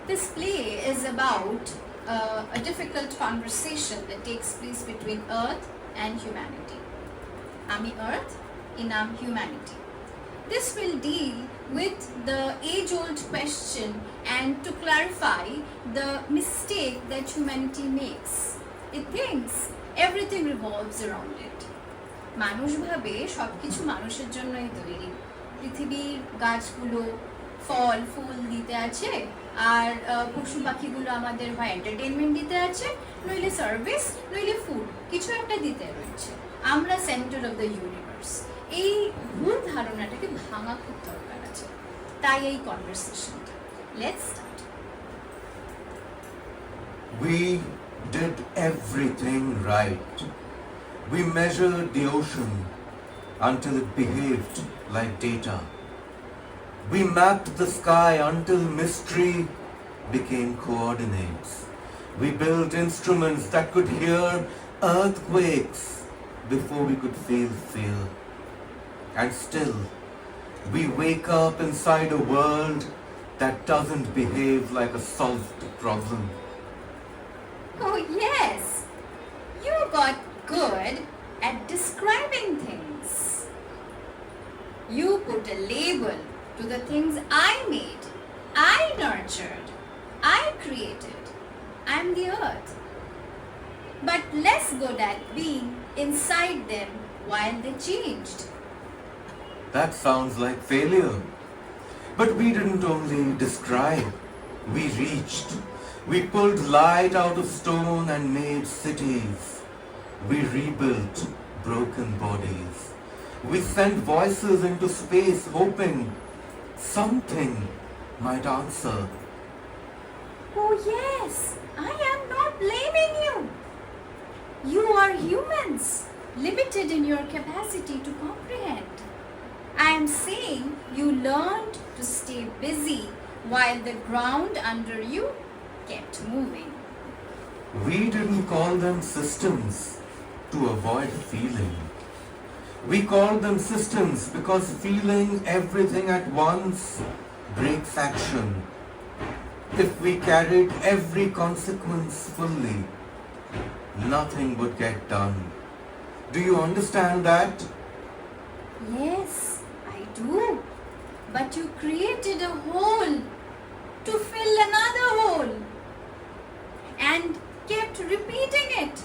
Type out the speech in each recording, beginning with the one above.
This play is about a difficult conversation that takes place between Earth and humanity. Ami Earth, Inam humanity. This will deal with the age-old question and to clarify the mistake that humanity makes. It thinks everything revolves around it. মানুষ ভাবে সবকিছু মানুষের জন্যই তৈরি। পৃথিবীর গাছগুলো ফল ফুল দিতে আছে আর পশু পাখিগুলো আমাদের হয় এন্টারটেইনমেন্ট দিতে আছে, নইলে সার্ভিস, নইলে ফুড, কিছু একটা দিতে রয়েছে। আমরা সেন্টার অফ দ্য ইউনিভার্স। এই ভুল ধারণাটাকে ভাঙা খুব দরকার আছে, তাই এই কনভারসেশনটা। Let's start. We did everything right. We measured the ocean until it behaved like data. We mapped the sky until mystery became coordinates. We built instruments that could hear earthquakes before we could feel fear. And still, we wake up inside a world that doesn't behave like a solved problem. Oh yes, you got good at describing things. You put a label to the things I made, I nurtured, I created. I'm the earth. But less good at being inside them while they changed. That sounds like failure. But we didn't only describe, we reached. We pulled light out of stone and made cities. We rebuilt broken bodies. We sent voices into space hoping something might answer. Oh yes, I am not blaming you. You are humans, limited in your capacity to comprehend. I am saying you learned to stay busy while the ground under you kept moving. We didn't call them systems to avoid feeling. We called them systems because feeling everything at once breaks action. If we carried every consequence fully, nothing would get done. Do you understand that? Yes, I do. But you created a hole to fill another hole and kept repeating it.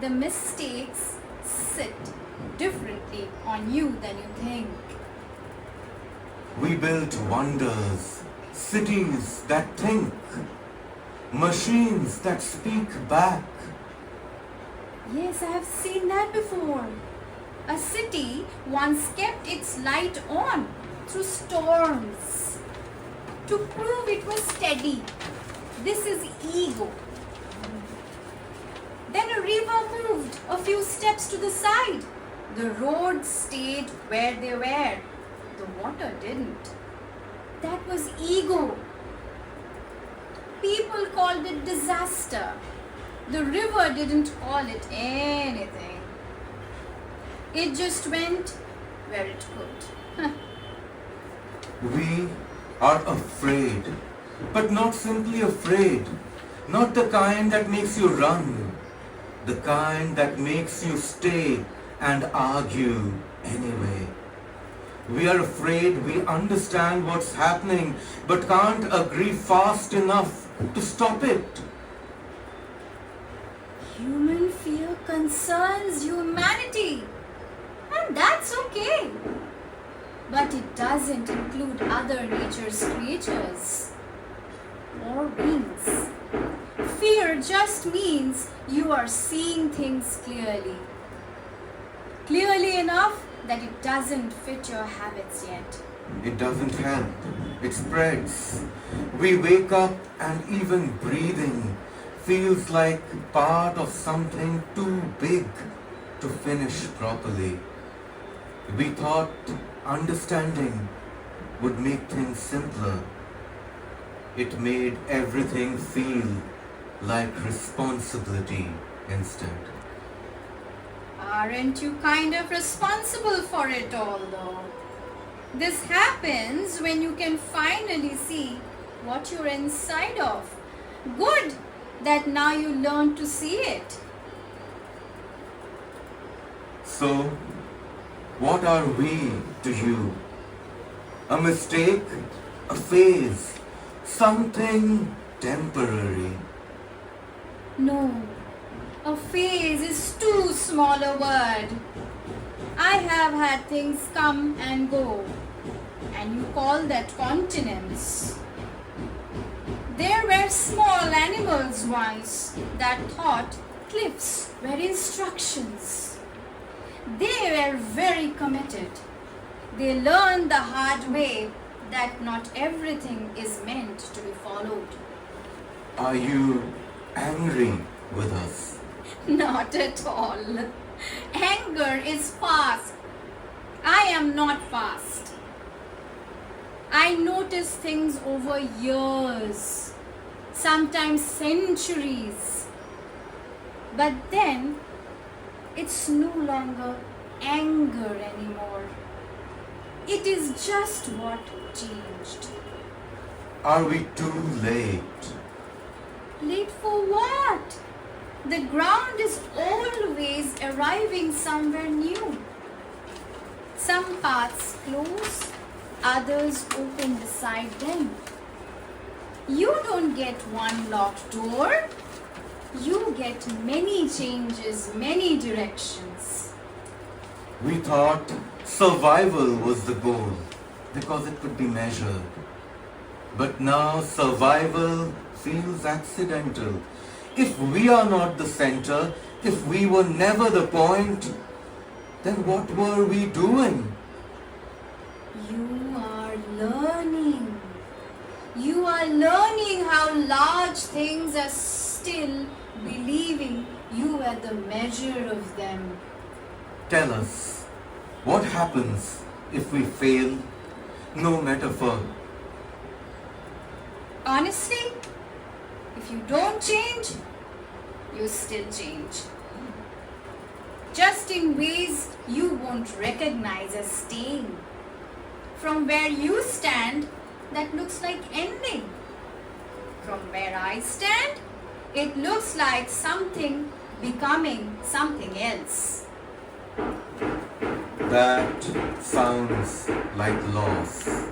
The mistakes sit differently on you than you think. We built wonders, cities that think, machines that speak back. Yes, I have seen that before. A city once kept its light on through storms to prove it was steady. This is ego. Then a river moved a few steps to the side. The roads stayed where they were. The water didn't. That was ego. People called it disaster. The river didn't call it anything. It just went where it could. We are afraid, but not simply afraid. Not the kind that makes you run, the kind that makes you stay and argue anyway. We are afraid we understand what's happening, but can't agree fast enough to stop it. Human fear concerns humanity, and that's okay. But it doesn't include other nature's creatures or beings. Fear just means you are seeing things clearly. Clearly enough that it doesn't fit your habits yet. It doesn't help. It spreads. We wake up and even breathing feels like part of something too big to finish properly. We thought understanding would make things simpler. It made everything feel like responsibility instead. Aren't you kind of responsible for it all though? This happens when you can finally see what you're inside of. Good that now you learn to see it. So, what are we to you? A mistake, a phase, something temporary. No, a phase is too small a word. I have had things come and go, and you call that continents. There were small animals once that thought cliffs were instructions. They were very committed. They learned the hard way that not everything is meant to be followed. Are you angry with us? Not at all. Anger is fast. I am not fast. I notice things over years, sometimes centuries. But then it's no longer anger anymore. It is just what changed. Are we too late? Late for what? The ground is always arriving somewhere new. Some paths close, others open beside them. You don't get one locked door. You get many changes, many directions. We thought survival was the goal because it could be measured. But now survival feels accidental. If we are not the center, if we were never the point, then what were we doing? You are learning. You are learning how large things are still believing you are the measure of them. Tell us, what happens if we fail? No metaphor. Honestly, if you don't change, you still change. Just in ways you won't recognize as staying. From where you stand, that looks like ending. From where I stand, it looks like something becoming something else. That sounds like loss.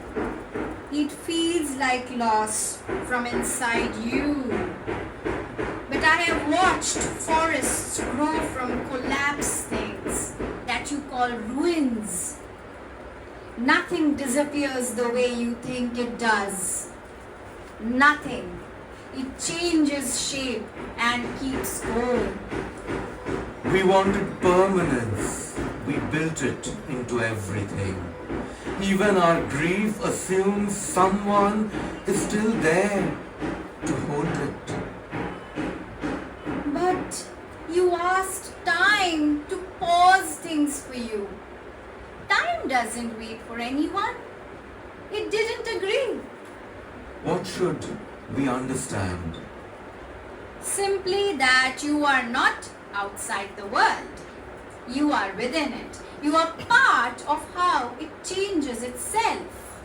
It feels like loss from inside you. But I have watched forests grow from collapsed things that you call ruins. Nothing disappears the way you think it does. Nothing. It changes shape and keeps going. We wanted permanence. We built it into everything. Even our grief assumes someone is still there to hold it. But you asked time to pause things for you. Time doesn't wait for anyone. It didn't agree. What should we understand? Simply that you are not outside the world. You are within it. You are part of how it changes itself.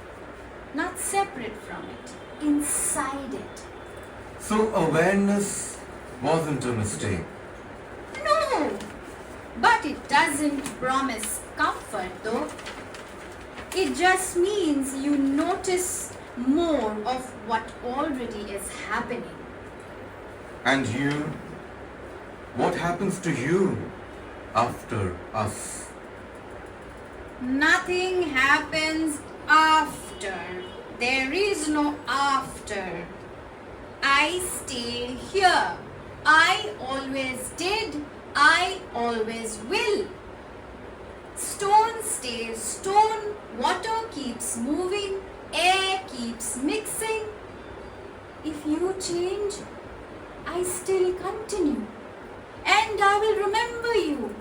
Not separate from it. Inside it. So awareness wasn't a mistake. No! But it doesn't promise comfort though. It just means you notice more of what already is happening. And you? What happens to you after us? Nothing happens after. There is no after. I stay here. I always did. I always will. Stone stays stone. Water keeps moving. Air keeps mixing. If you change, I still continue. And I will remember you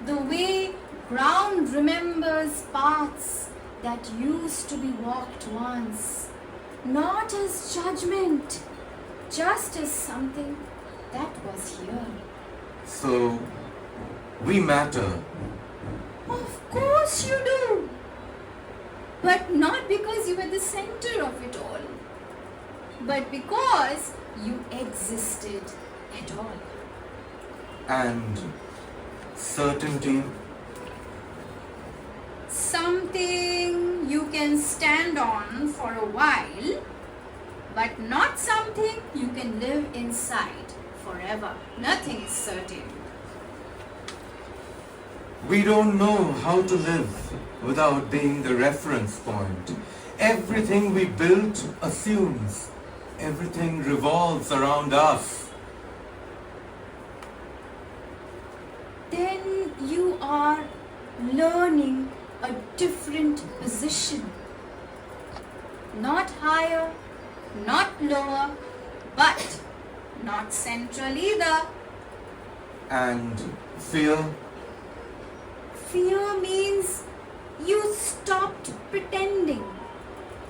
the way ground remembers paths that used to be walked once. Not as judgment, just as something that was here. So, we matter. Of course you do. But not because you are the center of it all. but because you existed at all. And certainty, Something you can stand on for a while, but not something you can live inside forever. Nothing is certain. we don't know how to live without being the reference point. Everything we built assumes everything revolves around us. Then you are learning a different position. Not higher, not lower, but not central either. And fear, Fear means you stopped pretending.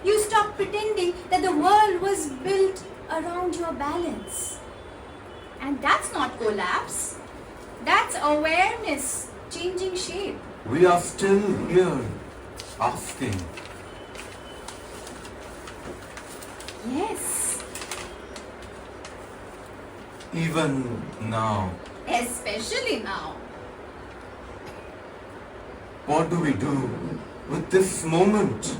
You stopped pretending that the world was built around your balance. And that's not collapse. That's awareness changing shape. we are still here asking, Yes, even now, especially now. what do we do with this moment?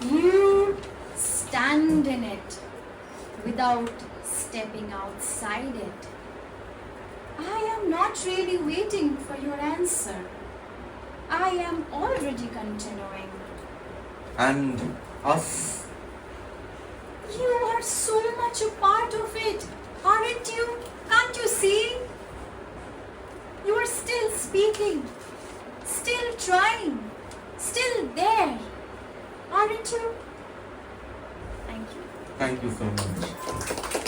You stand in it without stepping outside it. I am not really waiting for your answer. I am already continuing. And us, You are so much a part of it, aren't you? Can't you see? You are still speaking, still trying, still there, aren't you? Thank you. thank you so much.